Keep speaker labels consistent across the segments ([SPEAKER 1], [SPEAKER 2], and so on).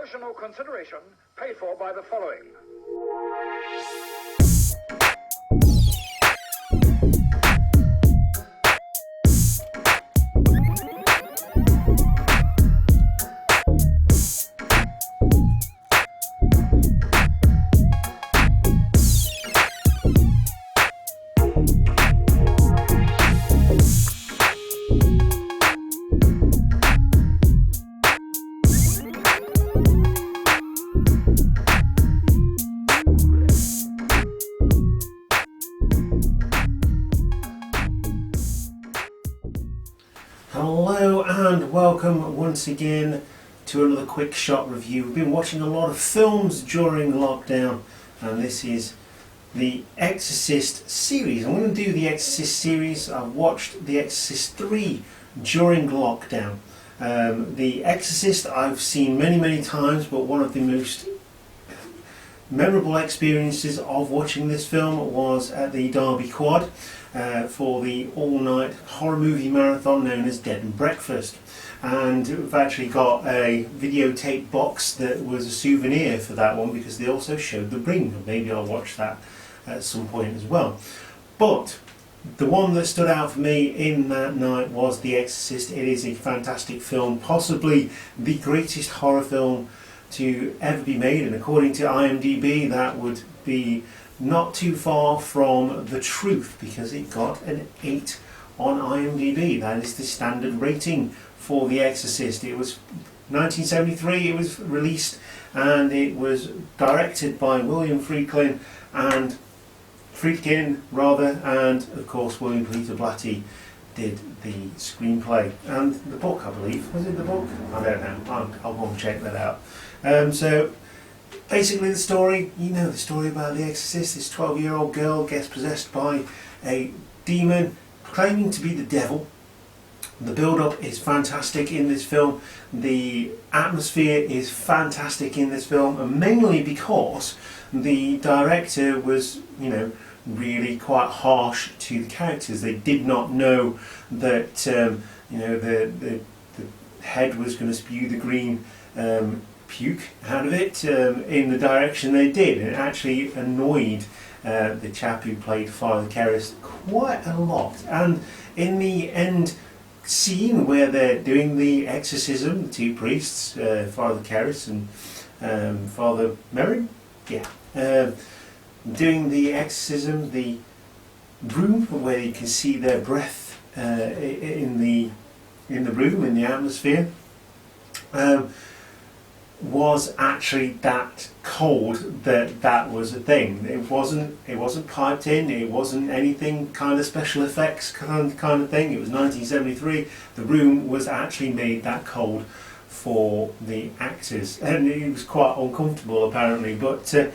[SPEAKER 1] Promotional consideration paid for by the following.
[SPEAKER 2] Hello and welcome once again to another quick shot review. We've been watching a lot of films during lockdown, and this is the Exorcist series. I'm going to do the Exorcist series. I've watched the Exorcist 3 during lockdown. The Exorcist I've seen many times, but one of the most memorable experiences of watching this film was at the Derby Quad for the all-night horror movie marathon known as Dead and Breakfast, and we've actually got a videotape box that was a souvenir for that one because they also showed The Ring. Maybe I'll watch that at some point as well. But the one that stood out for me in that night was The Exorcist. It is a fantastic film, possibly the greatest horror film to ever be made, and according to IMDb that would be not too far from the truth because it got an 8 on IMDb. That is the standard rating for The Exorcist. It was 1973 it was released, and it was directed by William Friedkin, and of course William Peter Blatty did the screenplay and the book, I believe. Was it the book? I don't know. I'll go and check that out. So basically the story, you know the story about The Exorcist. This 12-year-old girl gets possessed by a demon claiming to be the devil. The build-up is fantastic in this film. The atmosphere is fantastic in this film, and mainly because the director was, really quite harsh to the characters. They did not know that the head was going to spew the green puke out of it in the direction they did. It actually annoyed the chap who played Father Karras quite a lot. And in the end scene where they're doing the exorcism, the two priests, Father Karras and Father Merrin, doing the exorcism, the room where you can see their breath in the room, in the atmosphere, was actually that cold that was a thing. It wasn't piped in. It wasn't anything kind of special effects kind of thing. It was 1973. The room was actually made that cold for the actors, and it was quite uncomfortable apparently. But it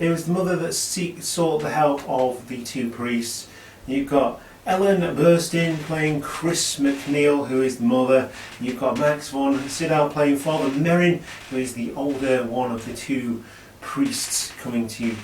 [SPEAKER 2] was the mother that sought the help of the two priests. You've got Ellen Burstyn playing Chris McNeil, who is the mother. You've got Max von Sydow playing Father Merrin, who is the older one of the two priests coming to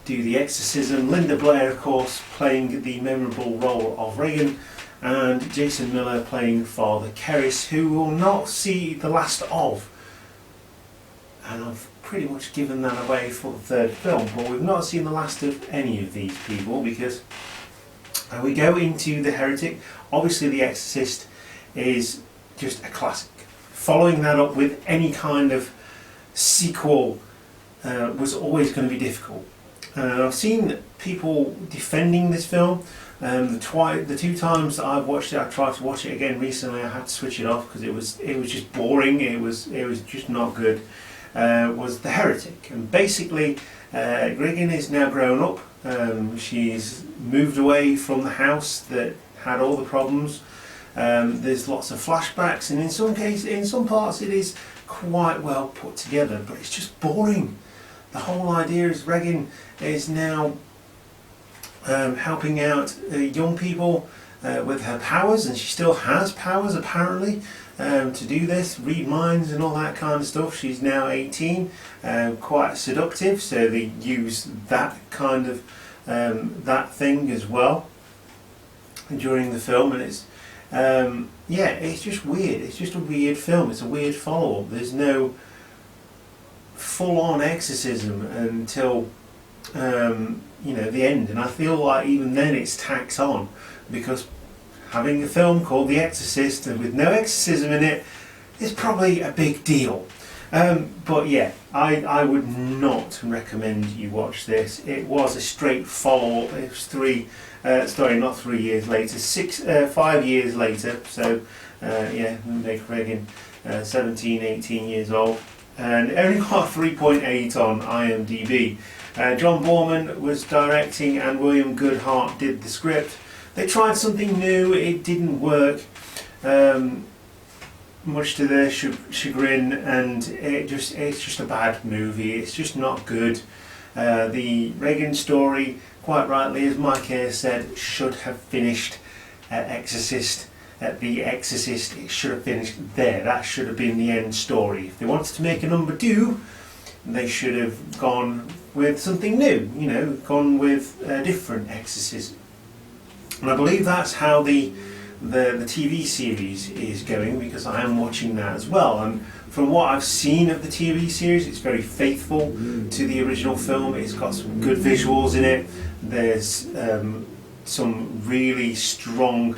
[SPEAKER 2] do the exorcism. Linda Blair, of course, playing the memorable role of Regan, and Jason Miller playing Father Karras, who we'll not see the last of. And I've pretty much given that away for the third film, but we've not seen the last of any of these people because we go into The Heretic. Obviously The Exorcist is just a classic. Following that up with any kind of sequel was always going to be difficult. I've seen people defending this film. The two times that I've watched it, I tried to watch it again recently. I had to switch it off because it was just boring. It was just not good. Was The Heretic, and basically Regan is now grown up. She's moved away from the house that had all the problems. There's lots of flashbacks, and in some parts it is quite well put together, but it's just boring. The whole idea is Regan is now helping out young people with her powers, and she still has powers apparently to do this, read minds and all that kind of stuff. She's now 18, quite seductive, so they use that kind of that thing as well during the film, and it's it's just weird. It's just a weird film. It's a weird follow-up. There's no full-on exorcism until the end, and I feel like even then it's tacked on, because having a film called The Exorcist and with no exorcism in it is probably a big deal. But yeah, I would not recommend you watch this. It was a straight follow-up. It was not 3 years later, 5 years later. So make Reagan 17, 18 years old, and it only got 3.8 on IMDb. John Borman was directing, and William Goodhart did the script. They tried something new. It didn't work. Much to their chagrin, and it's just a bad movie. It's just not good. The Reagan story, quite rightly, as Mike Ayre said, should have finished at Exorcist. At The Exorcist, it should have finished there. That should have been the end story. If they wanted to make a number 2, they should have gone with something new. Gone with a different exorcism. And I believe that's how the TV series is going, because I am watching that as well, and from what I've seen of the TV series, it's very faithful to the original film. It's got some good visuals in it. There's some really strong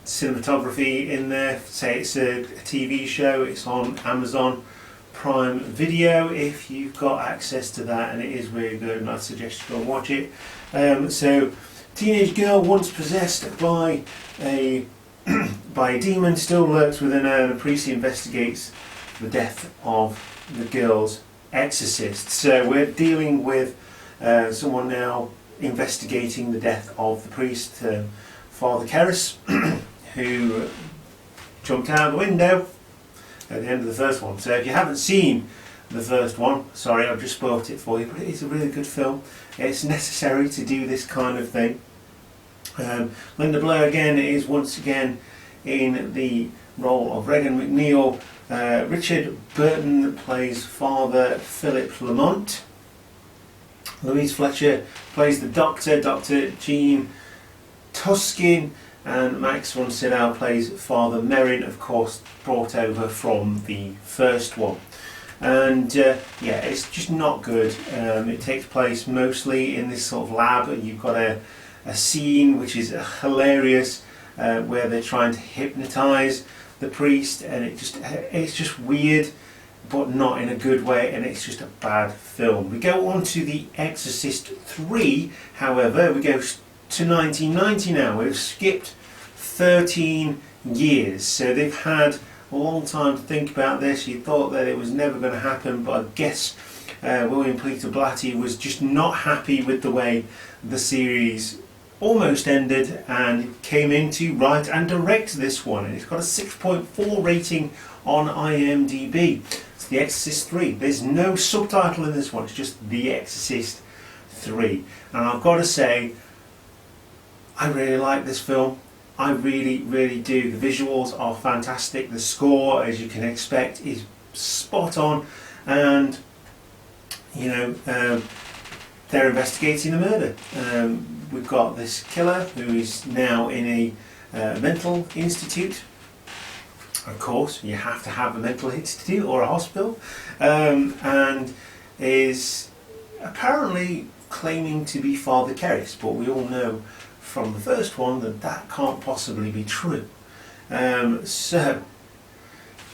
[SPEAKER 2] cinematography in there. Say it's a TV show. It's on Amazon Prime Video if you've got access to that, and it is really good, and I'd suggest you go and watch it. So teenage girl once possessed by a demon still lurks within her, and the priest investigates the death of the girl's exorcist. So we're dealing with someone now investigating the death of the priest, Father Karras, who jumped out of the window at the end of the first one. So if you haven't seen the first one, sorry, I've just spoiled it for you, but it is a really good film. It's necessary to do this kind of thing. Linda Blair again is once again in the role of Regan McNeil. Richard Burton plays Father Philip Lamont. Louise Fletcher plays the Doctor, Dr. Jean Tuskin, and Max von Sydow plays Father Merrin, of course brought over from the first one. And it's just not good. It takes place mostly in this sort of lab, and you've got a scene which is hilarious, where they're trying to hypnotise the priest, and it's just weird, but not in a good way, and it's just a bad film. We go on to The Exorcist 3, however. We go to 1990 now. We've skipped 13 years, so they've had a long time to think about this. You thought that it was never going to happen, but I guess William Peter Blatty was just not happy with the way the series almost ended, and came in to write and direct this one, and it's got a 6.4 rating on IMDb. It's The Exorcist 3. There's no subtitle in this one, it's just The Exorcist 3. And I've got to say, I really like this film. I really, really do. The visuals are fantastic. The score, as you can expect, is spot on, and they're investigating a murder. We've got this killer who is now in a mental institute. Of course, you have to have a mental institute or a hospital, and is apparently claiming to be Father Karras, but we all know from the first one that that can't possibly be true. So,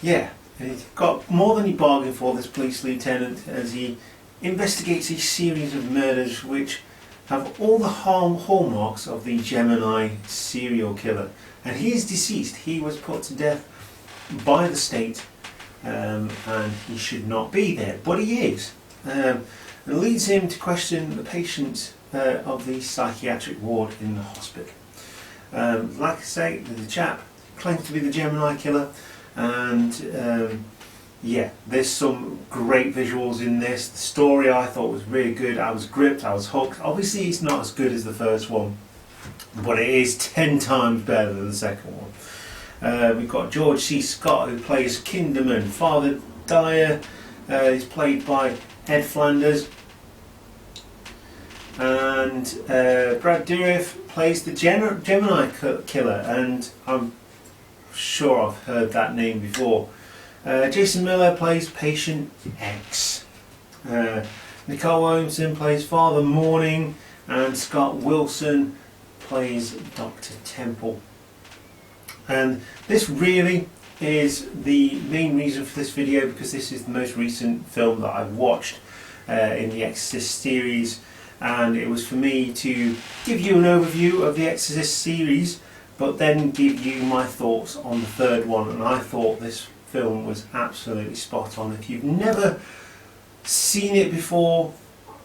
[SPEAKER 2] yeah, he's got more than he bargained for, this police lieutenant, as he investigates a series of murders which have all the hallmarks of the Gemini serial killer. And he is deceased. He was put to death by the state, and he should not be there, but he is. It leads him to question the patients of the psychiatric ward in the hospital. Like I say, the chap claims to be the Gemini killer, and there's some great visuals in this. The story I thought was really good. I was gripped, I was hooked. Obviously it's not as good as the first one, but it is 10 times better than the second one. We've got George C. Scott, who plays Kinderman. Father Dyer is played by Ed Flanders, and Brad Dourif plays the Gemini killer, and I'm sure I've heard that name before. Jason Miller plays Patient X. Nicole Williamson plays Father Morning, and Scott Wilson plays Dr. Temple. And this really is the main reason for this video, because this is the most recent film that I've watched in the Exorcist series, and it was for me to give you an overview of the Exorcist series but then give you my thoughts on the third one. And I thought this film was absolutely spot on. If you've never seen it before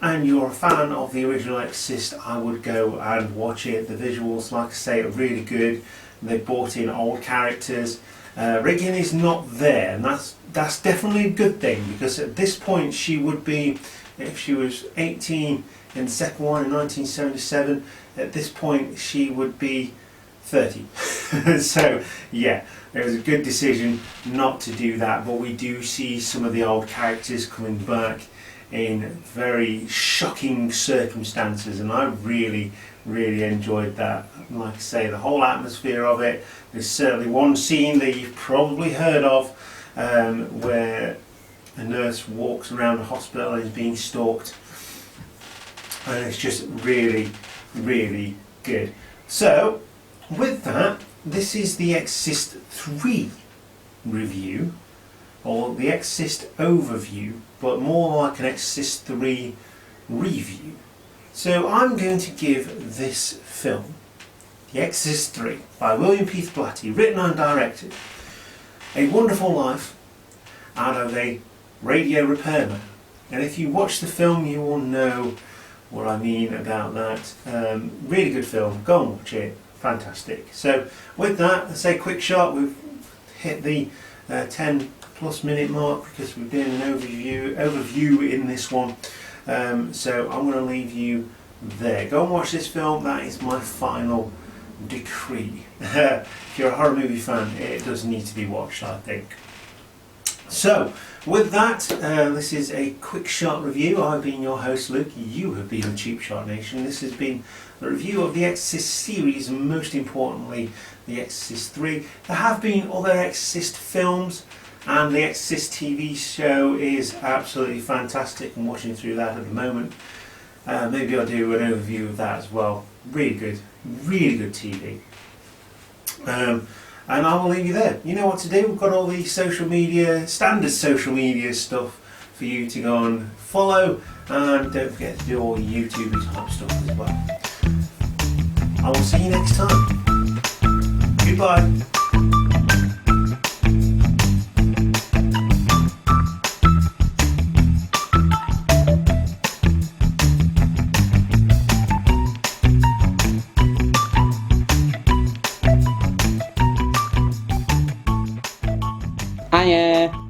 [SPEAKER 2] and you're a fan of the original Exorcist, I would go and watch it. The visuals, like I say, are really good. They brought in old characters. Regan is not there, and that's definitely a good thing, because at this point she would be, if she was 18 in the second one in 1977, at this point she would be 30. So yeah, it was a good decision not to do that, but we do see some of the old characters coming back in very shocking circumstances, and I really enjoyed that. Like I say, the whole atmosphere of it. There's certainly one scene that you've probably heard of where a nurse walks around the hospital and is being stalked, and it's just really good. So with that, this is the Exorcist 3 review, or the Exorcist overview, but more like an Exorcist 3 review. So I'm going to give this film, The Exorcist 3 by William Peter Blatty, written and directed, a wonderful life out of a radio repairman. And if you watch the film, you will know what I mean about that. Really good film, go and watch it, fantastic. So with that, let's say a quick shot. We've hit the 10 plus minute mark because we're doing an overview in this one. So I'm going to leave you there. Go and watch this film. That is my final decree. If you're a horror movie fan, it does need to be watched, I think. So with that, this is a quick shot review. I've been your host Luke, you have been the Cheap Shot Nation. This has been a review of the Exorcist series, and most importantly the Exorcist 3. There have been other Exorcist films, and the Exorcist TV show is absolutely fantastic. I'm watching through that at the moment. Maybe I'll do an overview of that as well. Really good TV. And I will leave you there. You know what to do. We've got all the social media, standard social media stuff for you to go and follow, and don't forget to do all the YouTube type stuff as well. I will see you next time. Goodbye.
[SPEAKER 3] Hiya.